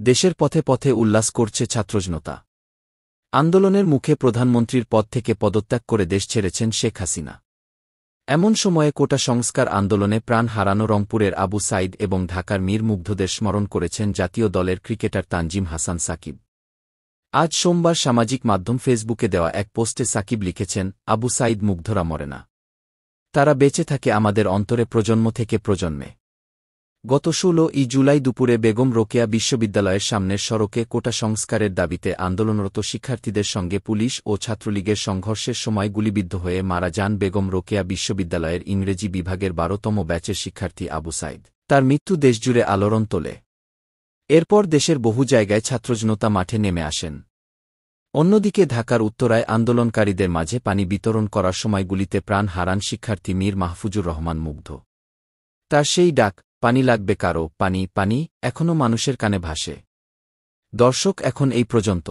দেশের পথে পথে উল্লাস করছে ছাত্রজনতা। আন্দোলনের মুখে প্রধানমন্ত্রীর পদ থেকে পদত্যাগ করে দেশ ছেড়েছেন শেখ হাসিনা। এমন সময়ে কোটা সংস্কার আন্দোলনে প্রাণ হারানো রংপুরের আবু সাইদ এবং ঢাকার মীর মুগ্ধদের স্মরণ করেছেন জাতীয় দলের ক্রিকেটার তানজিম হাসান সাকিব। আজ সোমবার সামাজিক মাধ্যম ফেসবুকে দেওয়া এক পোস্টে সাকিব লিখেছেন, আবু সাইদ মুগ্ধরা মরে না, তারা বেঁচে থাকে আমাদের অন্তরে প্রজন্ম থেকে প্রজন্মে। গত 16 জুলাই দুপুরে বেগম রোকেয়া বিশ্ববিদ্যালয়ের সামনের সড়কে কোটা সংস্কারের দাবিতে আন্দোলনরত শিক্ষার্থীদের সঙ্গে পুলিশ ও ছাত্রলীগের সংঘর্ষের সময় গুলিবিদ্ধ হয়ে মারা যান বেগম রোকেয়া বিশ্ববিদ্যালয়ের ইংরেজি বিভাগের 12তম ব্যাচের শিক্ষার্থী আবু সাইদ। তার মৃত্যু দেশজুড়ে আলোড়ন তোলে। এরপর দেশের বহু জায়গায় ছাত্রজনতা মাঠে নেমে আসেন। অন্যদিকে ঢাকার উত্তরায় আন্দোলনকারীদের মাঝে পানি বিতরণ করার সময় গুলিতে প্রাণ হারান শিক্ষার্থী মীর মাহফুজুর রহমান মুগ্ধ। তার সেই ডাক, পানি লাগবে কারো, পানি পানি, এখনও মানুষের কানে ভাসে। দর্শক, এখন এই পর্যন্ত।